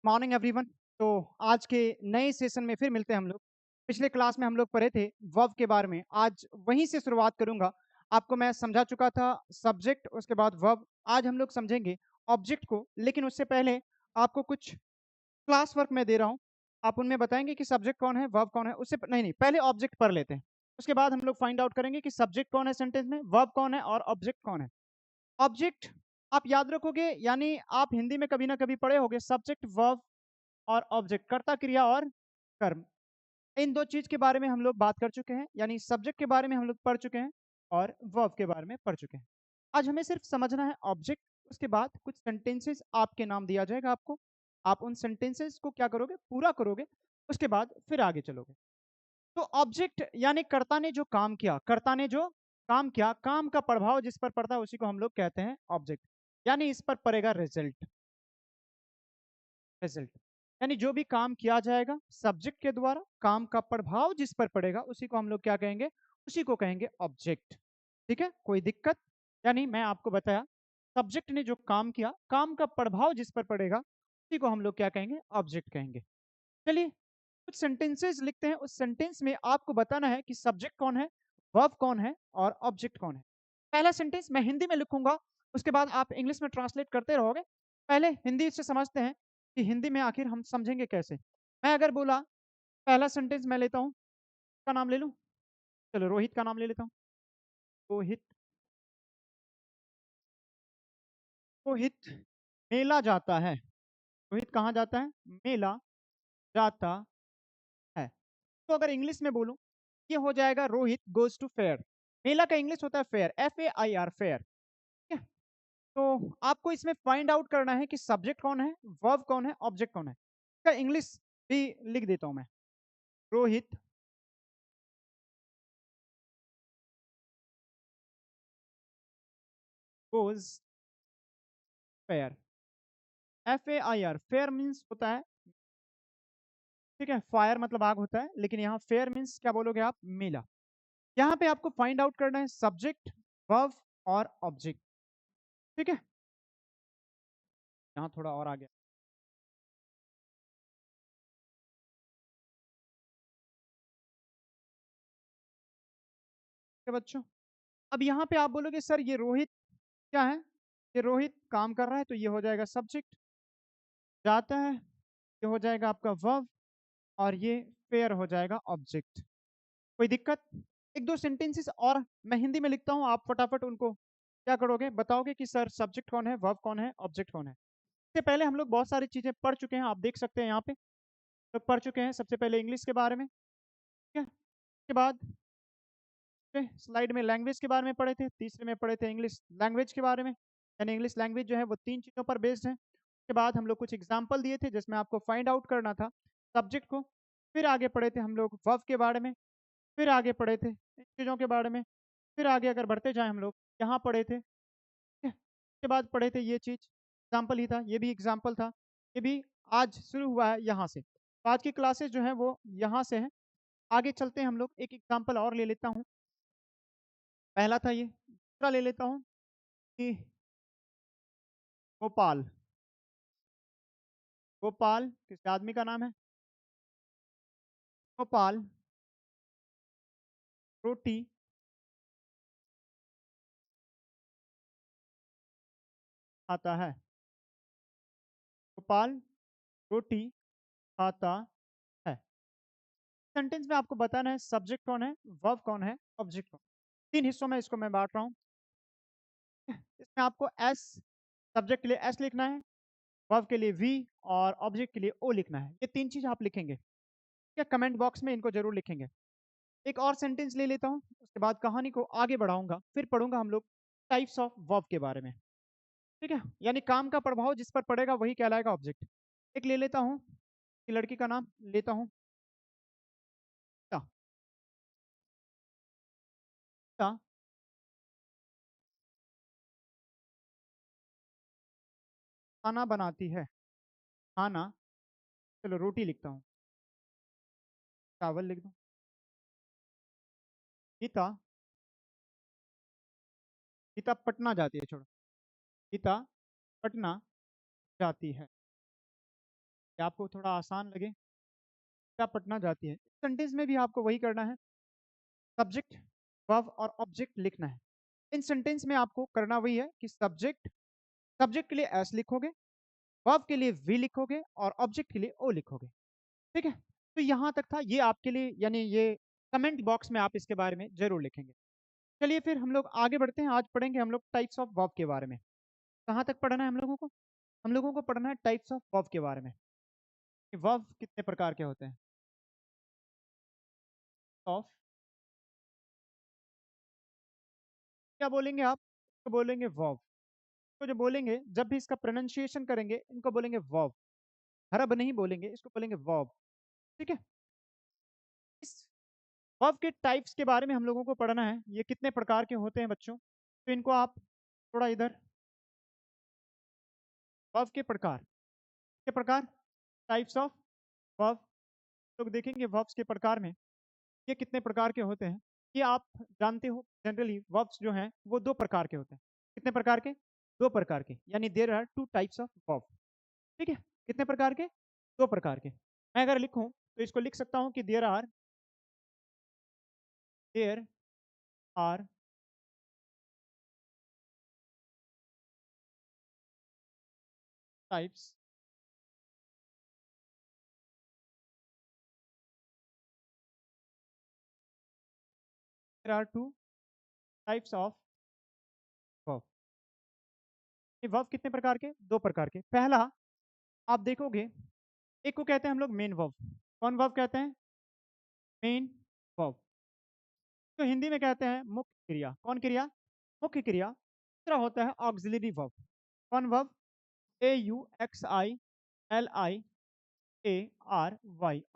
Morning everyone. तो आज के नए सेशन में फिर मिलते हैं हम लोग। पिछले क्लास में हम लोग पढ़े थे वर्ब के बारे में। आज वहीं से शुरुआत करूंगा। आपको मैं समझा चुका था सब्जेक्ट, उसके बाद वर्ब। आज हम लोग समझेंगे ऑब्जेक्ट को, लेकिन उससे पहले आपको कुछ क्लास वर्क मैं दे रहा हूँ। आप उनमें बताएंगे कि सब्जेक्ट कौन है, वर्ब कौन है। उससे नहीं नहीं, पहले ऑब्जेक्ट पढ़ लेते हैं। उसके बाद हम लोग फाइंड आउट करेंगे कि सब्जेक्ट कौन है सेंटेंस में, वर्ब कौन है और ऑब्जेक्ट कौन है। ऑब्जेक्ट आप याद रखोगे, यानी आप हिंदी में कभी ना कभी पढ़े होंगे सब्जेक्ट वर्ब और ऑब्जेक्ट, कर्ता क्रिया और कर्म। इन दो चीज के बारे में हम लोग बात कर चुके हैं, यानी सब्जेक्ट के बारे में हम लोग पढ़ चुके हैं और वर्ब के बारे में पढ़ चुके हैं। आज हमें सिर्फ समझना है ऑब्जेक्ट। उसके बाद कुछ सेंटेंसेस आपके नाम दिया जाएगा आपको। आप उन सेंटेंसेस को क्या करोगे, पूरा करोगे। उसके बाद फिर आगे चलोगे। तो ऑब्जेक्ट यानी कर्ता ने जो काम किया, कर्ता ने जो काम किया, काम का प्रभाव जिस पर पड़ता है उसी को हम लोग कहते हैं ऑब्जेक्ट। यानी इस पर पड़ेगा रिजल्ट। रिजल्ट यानी जो भी काम किया जाएगा सब्जेक्ट के द्वारा, काम का प्रभाव जिस पर पड़ेगा उसी को हम लोग क्या कहेंगे, उसी को कहेंगे ऑब्जेक्ट। ठीक है, कोई दिक्कत? यानी मैं आपको बताया सब्जेक्ट ने जो काम किया, काम का प्रभाव जिस पर पड़ेगा उसी को हम लोग क्या कहेंगे, ऑब्जेक्ट कहेंगे। चलिए कुछ सेंटेंसेस लिखते हैं। उस सेंटेंस में आपको बताना है कि सब्जेक्ट कौन है, वर्ब कौन है और ऑब्जेक्ट कौन है। पहला सेंटेंस मैं हिंदी में लिखूंगा, उसके बाद आप इंग्लिश में ट्रांसलेट करते रहोगे। पहले हिंदी से समझते हैं कि हिंदी में आखिर हम समझेंगे कैसे। मैं अगर बोला, पहला सेंटेंस मैं लेता हूँ, का नाम ले लूँ। चलो रोहित का नाम ले लेता हूँ। रोहित, रोहित मेला जाता है। रोहित कहाँ जाता है, मेला जाता है। तो अगर इंग्लिश में बोलूं, ये हो जाएगा रोहित गोज टू फेयर। मेला का इंग्लिश होता है फेयर, FAIR, फेयर। ठीक है, तो आपको इसमें फाइंड आउट करना है कि सब्जेक्ट कौन है, वर्ब कौन है, ऑब्जेक्ट कौन है। इसका इंग्लिश भी लिख देता हूं मैं। Rohit goes fair. FAIR, fair means होता है, ठीक है, फायर मतलब आग होता है, लेकिन यहाँ फेयर मीन्स क्या बोलोगे आप, मेला। यहाँ पे आपको फाइंड आउट करना है सब्जेक्ट, वर्ब और ऑब्जेक्ट। ठीक है, यहाँ थोड़ा और आ गया। ठीक है बच्चों, अब यहाँ पे आप बोलोगे सर ये रोहित क्या है, ये रोहित काम कर रहा है, तो ये हो जाएगा सब्जेक्ट। जाता है, ये हो जाएगा आपका वर्ब। और ये फेयर हो जाएगा ऑब्जेक्ट। कोई दिक्कत? एक दो सेंटेंसेस और मैं हिंदी में लिखता हूँ, आप फटाफट उनको क्या करोगे, बताओगे कि सर सब्जेक्ट कौन है, वर्ब कौन है, ऑब्जेक्ट कौन है। इससे पहले हम लोग बहुत सारी चीजें पढ़ चुके हैं, आप देख सकते हैं यहाँ पे तो पढ़ चुके हैं। सबसे पहले इंग्लिश के बारे में, ठीक है। उसके बाद स्लाइड में लैंग्वेज के बारे में पढ़े थे, तीसरे में पढ़े थे इंग्लिश लैंग्वेज के बारे में, यानी इंग्लिश लैंग्वेज जो है वो तीन चीज़ों पर बेस्ड है। उसके बाद हम लोग कुछ एग्जाम्पल दिए थे जिसमें आपको फाइंड आउट करना था सब्जेक्ट को। फिर आगे पढ़े थे हम लोग वर्ब के बारे में, फिर आगे पढ़े थे इन चीज़ों के बारे में, फिर आगे अगर बढ़ते जाएं हम लोग यहाँ पढ़े थे, ठीक है। उसके बाद पढ़े थे ये चीज़, एग्जाम्पल ही था, ये भी एग्जाम्पल था, ये भी आज शुरू हुआ है यहाँ से। तो आज की क्लासेस जो है वो यहाँ से है। आगे चलते हैं हम लोग, एक एग्जाम्पल और ले लेता हूँ। पहला था ये, दूसरा ले लेता हूँ कि गोपाल। गोपाल किस आदमी का नाम है? गोपाल रोटी खाता है। गोपाल रोटी खाता है। सेंटेंस में आपको बताना है सब्जेक्ट कौन है, वर्ब कौन है, ऑब्जेक्ट कौन है। तीन हिस्सों में इसको मैं बांट रहा हूँ। इसमें आपको एस, सब्जेक्ट के लिए एस लिखना है, वर्ब के लिए वी और ऑब्जेक्ट के लिए ओ लिखना है। ये तीन चीज आप लिखेंगे, ठीक है। कमेंट बॉक्स में इनको जरूर लिखेंगे। एक और सेंटेंस ले लेता हूँ, उसके बाद कहानी को आगे बढ़ाऊंगा, फिर पढ़ूंगा हम लोग टाइप्स ऑफ वर्ब के बारे में। ठीक है, यानी काम का प्रभाव जिस पर पड़ेगा वही कहलाएगा ऑब्जेक्ट। एक ले लेता हूँ कि लड़की का नाम लेता हूँ, ता, ता, खाना बनाती है। खाना, चलो रोटी लिखता हूँ, चावल लिख दो। गीता, गीता पटना जाती है, छोड़ो, गीता पटना जाती है। कि आपको थोड़ा आसान लगे, क्या पटना जाती है। सेंटेंस में भी आपको वही करना है, सब्जेक्ट, वर्ब और ऑब्जेक्ट लिखना है। इन सेंटेंस में आपको करना वही है कि सब्जेक्ट, सब्जेक्ट के लिए एस लिखोगे, वर्ब के लिए वी लिखोगे और ऑब्जेक्ट के लिए ओ लिखोगे। ठीक है, तो यहाँ तक था, ये आपके लिए, यानी ये कमेंट बॉक्स में आप इसके बारे में जरूर लिखेंगे। चलिए फिर हम लोग आगे बढ़ते हैं। आज पढ़ेंगे हम लोग टाइप्स ऑफ वर्ब के बारे में। कहाँ तक पढ़ना है हम लोगों को? हम लोगों को पढ़ना है टाइप्स ऑफ वर्ब के बारे में, कि वर्ब कितने प्रकार के होते हैं। ऑफ क्या बोलेंगे आप? तो बोलेंगे वर्ब। तो जो बोलेंगे, जब भी इसका प्रोनाउंसिएशन करेंगे, इनको बोलेंगे वर्ब, हरब नहीं बोलेंगे, इसको बोलेंगे वर्ब। ठीक है, इस वर्ब के टाइप्स के बारे में हम लोगों को पढ़ना है, ये कितने प्रकार के होते हैं बच्चों। तो इनको आप थोड़ा इधर, वर्ब के प्रकार, टाइप्स ऑफ वर्ब। तो देखेंगे वर्ब्स के प्रकार में ये कितने प्रकार के होते हैं। ये आप जानते हो, जनरली वर्ब्स जो हैं वो दो प्रकार के होते हैं। कितने प्रकार के? दो प्रकार के, यानी there are two types of verb. ठीक है, कितने प्रकार के? दो प्रकार के। मैं अगर लिखूं तो इसको लिख सकता हूं कि there are types, there are two types of verb. ये वर्ब कितने प्रकार के? दो प्रकार के। पहला, आप देखोगे, एक को कहते हैं हम लोग मेन वर्ब। कौन वर्ब कहते हैं? Main verb. तो हिंदी में कहते हैं मुख्य क्रिया। कौन क्रिया? मुख्य क्रिया। दूसरा होता है ऑक्सिलरी वर्ब। कौन वर्ब? AUXILIARY,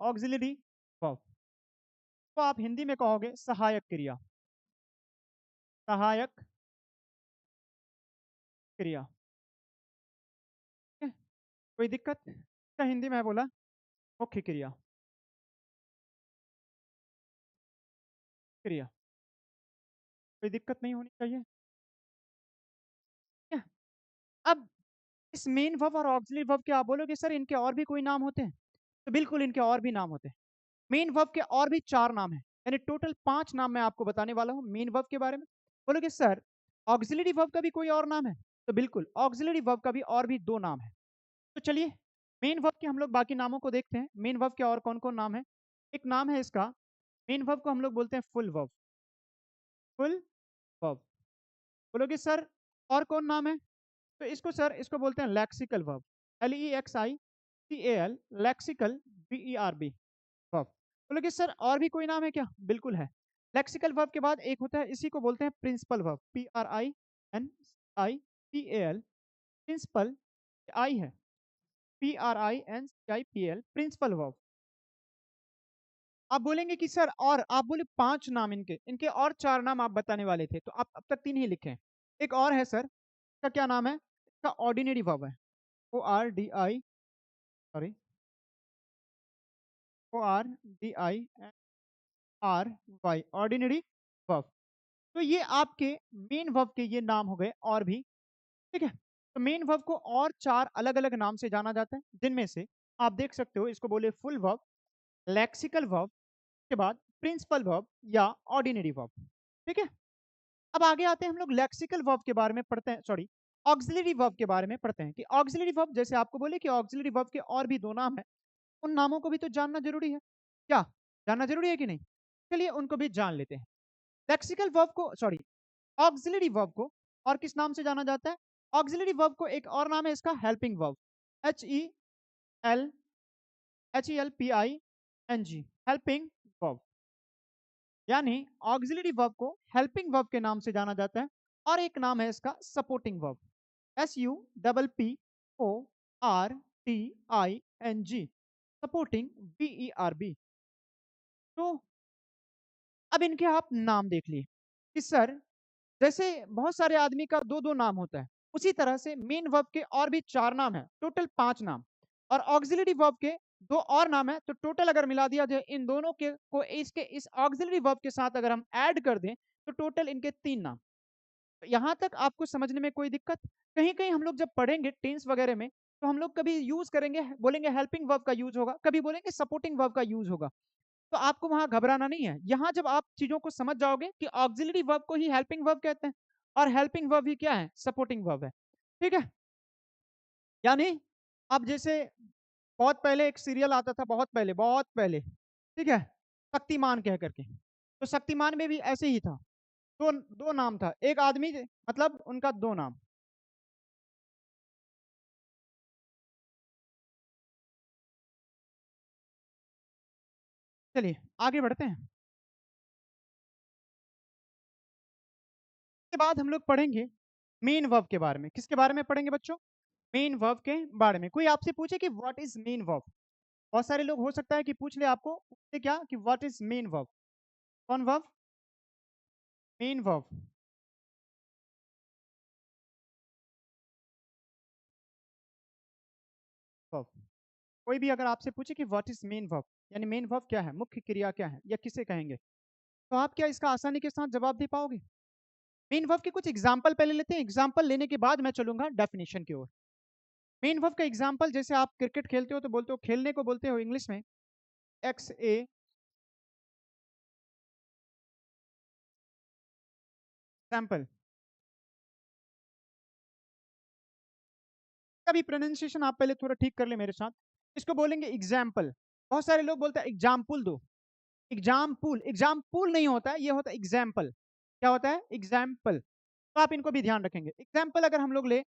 auxiliary verb. तो आप हिंदी में कहोगे सहायक क्रिया। सहायक क्रिया। ठीक है? कोई दिक्कत? क्या हिंदी में बोला? मुख्य क्रिया, क्रिया। कोई दिक्कत नहीं होनी चाहिए। ठीक है? अब इस मेन वर्ब और ऑक्सिलरी वर्ब के आप बोलोगे सर इनके और भी कोई नाम होते हैं? तो बिल्कुल इनके और भी नाम होते हैं। मेन वर्ब के और भी चार नाम हैं, यानी टोटल 5 नाम मैं आपको बताने वाला हूं मेन वर्ब के बारे में। बोलोगे सर ऑक्सिलरी वर्ब का भी कोई और नाम है? तो बिल्कुल ऑक्सिलरी वर्ब का भी और भी 2 नाम है। तो चलिए मेन वर्ब के हम लोग बाकी नामों को देखते हैं। मेन वर्ब के और कौन कौन नाम है? एक नाम है इसका, मेन वर्ब को हम लोग बोलते हैं फुल वर्ब। Full verb. बोलोगे सर और कौन नाम है? तो इसको सर, इसको बोलते हैं lexical verb. LEXICAL, lexical, VERB verb. बोलोगे सर और भी कोई नाम है क्या? बिल्कुल है। लेक्सिकल वर्ब के बाद एक होता है, इसी को बोलते हैं principal verb. PRINCIPAL, principal. I है, PRINCIPL, प्रिंसिपल वर्ब। आप बोलेंगे कि सर, और आप बोले 5 नाम इनके, इनके और 4 नाम आप बताने वाले थे, तो आप अब तक 3 ही लिखे हैं। एक और है सर, इसका क्या नाम है? इसका ऑर्डिनरी वर्ब है। ORDI, sorry, ORDINRY, ordinary verb. तो ये आपके मेन वर्ब के ये नाम हो गए और भी। ठीक है, तो मेन वर्ब को और 4 अलग अलग नाम से जाना जाता है, जिनमें से आप देख सकते हो, इसको बोले फुल वर्ब, लेक्सिकल वर्ब, के बाद प्रिंसिपल वर्ब या ऑर्डिनरी वर्ब। ठीक है, अब आगे आते हैं हम लोग लेक्सिकल वर्ब के बारे में पढ़ते हैं, सॉरी, ऑक्सिलरी वर्ब के बारे में पढ़ते हैं। कि ऑक्सिलरी वर्ब, जैसे आपको बोले कि ऑक्सिलरी वर्ब के और भी 2 नाम हैं, उन नामों को भी तो जानना जरूरी है। क्या जानना जरूरी है कि नहीं? चलिए उनको भी जान लेते हैं। लेक्सिकल वर्ब को, सॉरी, ऑक्सिलरी वर्ब को और किस नाम से जाना जाता है? ऑक्सिलरी वर्ब को एक और नाम है इसका, helping verb. HEL HELPING, helping verb. यानी ऑक्सिलरी वर्ब को हेल्पिंग वर्ब के नाम से जाना जाता है। और एक नाम है इसका supporting verb. SUPPORTING, supporting, VERB। तो अब इनके आप नाम देख लिए कि सर, जैसे बहुत सारे आदमी का 2 2 नाम होता है, उसी तरह से मेन वर्ब के और भी 4 नाम है, टोटल 5 नाम। और ऑक्सिलरी वर्ब के 2 और नाम है, तो टोटल अगर मिला दिया जाए इन दोनों के को, इसके इस ऑक्सिलरी वर्ब के साथ अगर हम ऐड कर दें, तो टोटल इनके 3 नाम। तो यहाँ तक आपको समझने में कोई दिक्कत? कहीं कहीं हम लोग जब पढ़ेंगे टेंस वगैरह में, तो हम लोग कभी यूज करेंगे, बोलेंगे हेल्पिंग वर्ब का यूज होगा, कभी बोलेंगे सपोर्टिंग वर्ब का यूज होगा। तो आपको वहां घबराना नहीं है। यहां जब आप चीजों को समझ जाओगे कि ऑक्सिलरी वर्ब को ही हेल्पिंग वर्ब कहते हैं और हेल्पिंग वर्ब ही क्या है, सपोर्टिंग वर्ब है। ठीक है, यानी अब जैसे बहुत पहले एक सीरियल आता था, बहुत पहले, ठीक है, शक्तिमान कह करके। तो शक्तिमान में भी ऐसे ही था, दो दो नाम था, एक आदमी, मतलब उनका दो नाम। चलिए आगे बढ़ते हैं। इसके बाद हम लोग पढ़ेंगे मेन वर्ब के बारे में। किसके बारे में पढ़ेंगे बच्चों? मेन वर्ब के बारे में। कोई आपसे पूछे कि व्हाट इज मेन वर्ब, बहुत सारे लोग हो सकता है कि पूछ ले आपको, पूछते क्या कि व्हाट इज मेन वर्ब। कौन वर्ब? Main verb. वर्ब। कोई भी अगर आपसे पूछे कि व्हाट इज मेन वर्ब, यानी मेन वर्ब क्या है, मुख्य क्रिया क्या है, या किसे कहेंगे, तो आप क्या इसका आसानी के साथ जवाब दे पाओगे? मेन वर्ब के कुछ एग्जाम्पल पहले लेते हैं, एग्जाम्पल लेने के बाद मैं चलूंगा डेफिनेशन की ओर। मेन वर्ब का एग्जाम्पल, जैसे आप क्रिकेट खेलते हो तो बोलते हो, खेलने को बोलते हो इंग्लिश में XA, एग्जाम्पल। का भी प्रोनाउंसिएशन आप पहले थोड़ा ठीक कर ले मेरे साथ। इसको बोलेंगे एग्जाम्पल। बहुत सारे लोग बोलते हैं एग्जाम्पल दो, एग्जाम्पल, एग्जाम्पल नहीं होता है, ये होता है एग्जाम्पल। क्या होता है? एग्जाम्पल। तो आप इनको भी ध्यान रखेंगे। एग्जाम्पल अगर हम लोग ले,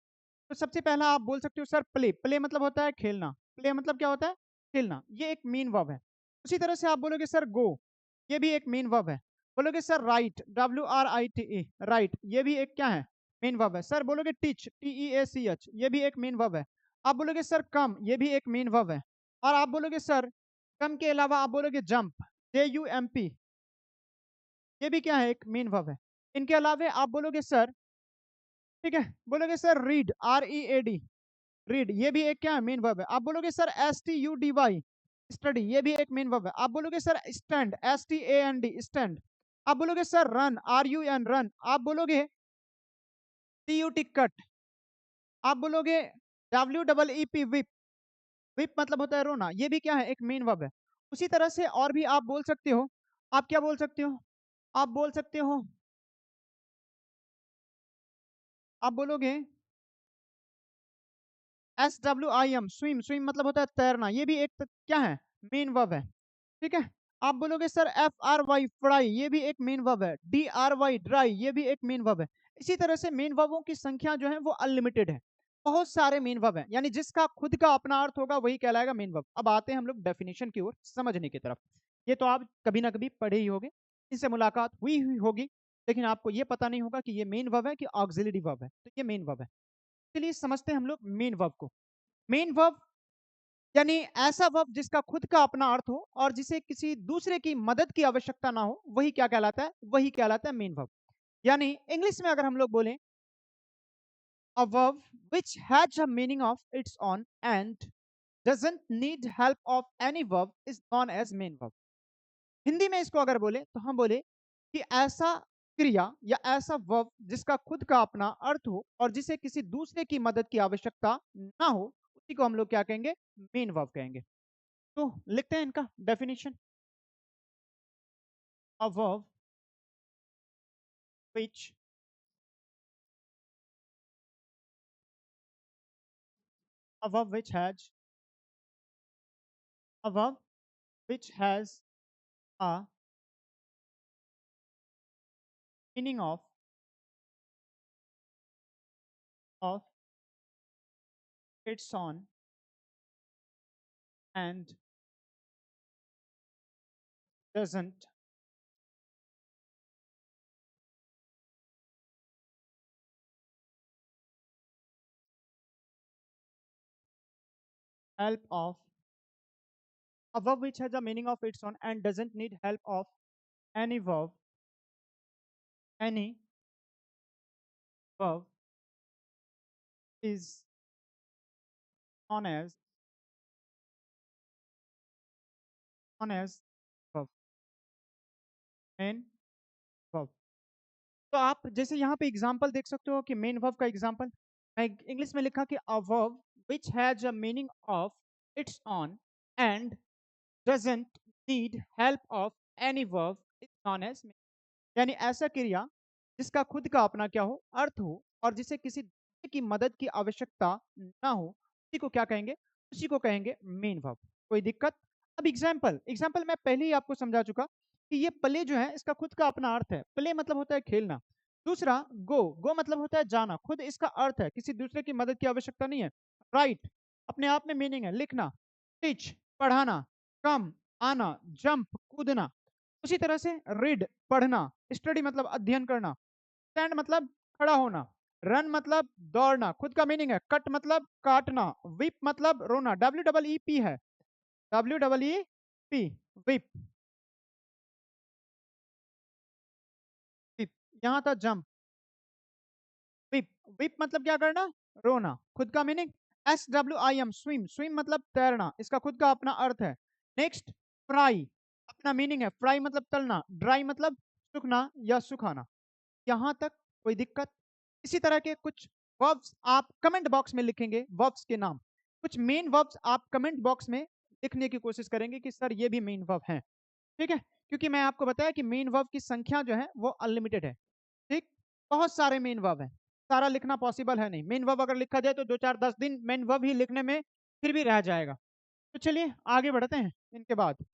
तो सबसे पहला आप बोल सकते हो सर प्ले। प्ले मतलब होता है खेलना, प्ले मतलब क्या होता है? खेलना। ये एक मेन वर्ब है। उसी तरह से आप बोलोगे सर गो, ये भी एक मेन वर्ब है। बोलोगे सर राइट, WRITE, राइट, ये भी एक क्या है? मेन वर्ब है। सर बोलोगे टीच, TEACH, ये भी एक मेन वर्ब है। आप बोलोगे सर कम, ये भी एक मेन वर्ब है। और आप बोलोगे सर कम के अलावा आप बोलोगे जंप, JUMP, ये भी क्या है? एक मेन वर्ब है। इनके अलावा आप बोलोगे सर, ठीक है, बोलोगे सर रीड, READ, रीड, ये भी एक क्या है? मेन वर्ब है। आप बोलोगे सर STUDY, स्टडी, ये भी एक मेन वर्ब है। आप बोलोगे सर स्टैंड, STAND, स्टैंड। आप बोलोगे सर रन, RUN, रन। आप बोलोगे CUT, कट। आप बोलोगे WEEP, विप, विप मतलब होता है रोना, ये भी क्या है? एक मेन वर्ब है। उसी तरह से और भी आप बोल सकते हो। आप क्या बोल सकते हो? आप बोल सकते हो, आप बोलोगे SWIM, स्विम, स्विम मतलब होता है तैरना, ये भी एक क्या है? मेन वर्ब है। ठीक है। आप बोलोगे सर FRY, फ्राई, ये भी एक मेन वर्ब है। DRY, ड्राई, ये भी एक मेन वर्ब है। इसी तरह से मेन वर्बों की संख्या जो है वो अनलिमिटेड है। बहुत सारे मेन वर्ब हैं, यानी जिसका खुद का अपना अर्थ होगा वही कहलाएगा मेन वर्ब। अब आते हैं हम लोग डेफिनेशन की ओर, समझने की तरफ। ये तो आप कभी ना कभी पढ़े ही होंगे, इनसे मुलाकात हुई हुई होगी, लेकिन आपको ये पता नहीं होगा कि ये मेन वर्ब है कि ऑक्सिलरी वर्ब है। तो ये मेन वर्ब है। चलिए समझते हैं हम लोग मेन वर्ब को। मेन वर्ब यानी ऐसा वर्ब जिसका खुद का अपना अर्थ हो और जिसे किसी दूसरे की मदद की आवश्यकता ना हो, वही क्या कहलाता है? वही कहलाता है मेन वर्ब। यानी इंग्लिश में अगर हम लोग बोलें, a verb which has a meaning of its own and doesn't need help of any verb is known as main verb। Hindi में इसको अगर बोले तो हम बोले कि ऐसा क्रिया या ऐसा वर्ब जिसका खुद का अपना अर्थ हो और जिसे किसी दूसरे की मदद की आवश्यकता ना हो, उसी को हम लोग क्या कहेंगे? मेन वर्ब कहेंगे। तो लिखते हैं इनका definition. A verb which a verb which has a verb which has a meaning of its own and doesn't help of a verb which has a meaning of its own and doesn't need help of any verb, any verb is known as verb, main verb। तो आप जैसे यहाँ पे example देख सकते हो कि main verb का एग्जांपल मैं इंग्लिश में लिखा कि a verb which has a meaning of its own and doesn't need help of any verb is known as meaning। यानी ऐसा क्रिया जिसका खुद का अपना क्या हो, अर्थ हो, और जिसे किसी दूसरे की मदद की आवश्यकता ना हो, उसी को क्या कहेंगे, उसी को कहेंगे मेन वर्ब। कोई दिक्कत? अब एग्जाम्पल एग्जाम्पल मैं पहले ही आपको समझा चुका कि ये प्ले जो है इसका खुद का अपना अर्थ है। प्ले मतलब होता है खेलना। दूसरा गो, गो मतलब होता है जाना, खुद इसका अर्थ है, किसी दूसरे की मदद की आवश्यकता नहीं है। राइट अपने आप में मीनिंग है, लिखना। टीच पढ़ाना। कम आना। जंप कूदना। उसी तरह से रीड पढ़ना। स्टडी मतलब अध्ययन करना। स्टैंड मतलब खड़ा होना। रन मतलब दौड़ना, खुद का मीनिंग है। कट मतलब काटना। विप मतलब रोना, WEEP है, WEEP, विप। विप यहां था जंप। विप, विप मतलब क्या करना, रोना, खुद का मीनिंग। SWIM स्विम, स्विम मतलब तैरना, इसका खुद का अपना अर्थ है। नेक्स्ट फ्राई, अपना मीनिंग है, फ्राई मतलब तलना। ड्राई मतलब सूखना या सुखाना। यहां तक कोई दिक्कत? इसी तरह के कुछ वर्ब्स आप कमेंट बॉक्स में लिखेंगे, वर्ब्स के नाम, कुछ मेन वर्ब्स आप कमेंट बॉक्स में लिखने की कोशिश करेंगे कि सर ये भी मेन वर्ब हैं। ठीक है, क्योंकि मैं आपको बताया कि मेन वर्ब की संख्या जो है वो अनलिमिटेड है। ठीक, बहुत सारे मेन वर्ब हैं, सारा लिखना पॉसिबल है नहीं। मेन वर्ब अगर लिखा जाए तो 2 4 10 दिन मेन वर्ब ही लिखने में फिर भी रह जाएगा। तो चलिए आगे बढ़ते हैं। इनके बाद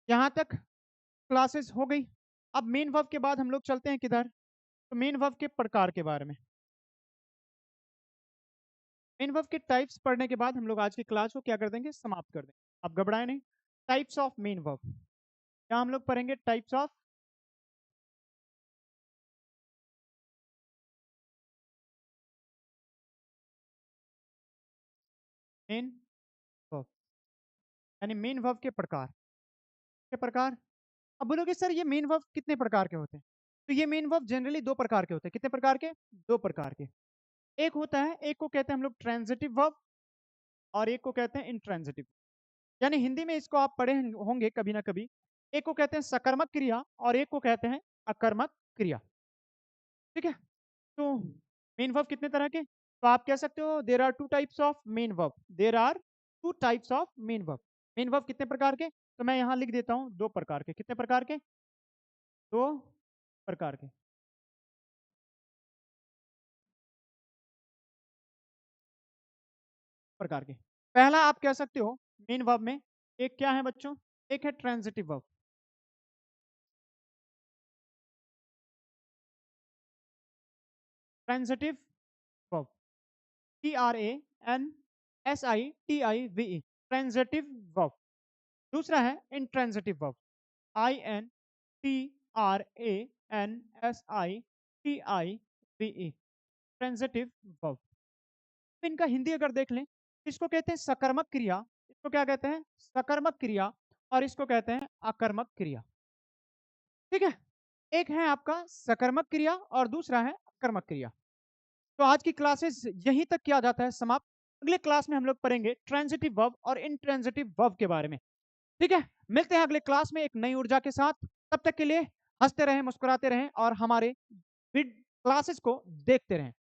यहाँ तक क्लासेस हो गई। अब मेन वर्ब के बाद हम लोग चलते हैं किधर, तो मेन वर्ब के प्रकार के बारे में। मेन वर्ब के टाइप्स पढ़ने के बाद हम लोग आज की क्लास को क्या कर देंगे, समाप्त कर देंगे। आप घबराए नहीं। टाइप्स ऑफ मेन वर्ब, क्या हम लोग पढ़ेंगे, टाइप्स ऑफ मेन वर्ब, यानी मेन वर्ब के प्रकार। के प्रकार, अब बोलोगे सर ये मेन वर्ब कितने प्रकार के होते हैं, तो ये मेन वर्ब जनरली 2 प्रकार के होते हैं। कितने प्रकार के, 2 प्रकार के। एक होता है, एक को कहते हैं हम लोग ट्रांजिटिव वर्ब, और एक को कहते हैं इंट्रांजिटिव। यानी हिंदी में इसको आप पढ़े होंगे कभी ना कभी। एक को कहते हैं सकर्मक क्रिया और एक को कहते हैं अकर्मक क्रिया। ठीक है, तो मेन वर्ब कितने तरह के, तो आप कह सकते हो there are 2 types of main verb, there are 2 types of main verb. Main verb कितने प्रकार के, तो मैं यहां लिख देता हूं 2 प्रकार के। कितने प्रकार के, 2 प्रकार के। प्रकार के, पहला आप कह सकते हो मेन वर्ब में, एक क्या है बच्चों, एक है transitive verb. Transitive verb, TRANSITIVE, transitive verb. दूसरा है intransitive verb, INTRANSITIVE, transitive verb. इनका हिंदी अगर देख लें, इसको कहते हैं सकर्मक क्रिया, इसको क्या कहते हैं, सकर्मक क्रिया, और इसको कहते हैं अकर्मक क्रिया। ठीक है, एक है आपका सकर्मक क्रिया और दूसरा है अकर्मक क्रिया। तो आज की क्लासेस यहीं तक किया जाता है समाप्त। अगले क्लास में हम लोग पढ़ेंगे ट्रांजिटिव वर्ब और इंट्रांजिटिव वर्ब के बारे में। ठीक है, मिलते हैं अगले क्लास में एक नई ऊर्जा के साथ। तब तक के लिए हंसते रहें, मुस्कुराते रहें और हमारे क्लासेस को देखते रहें।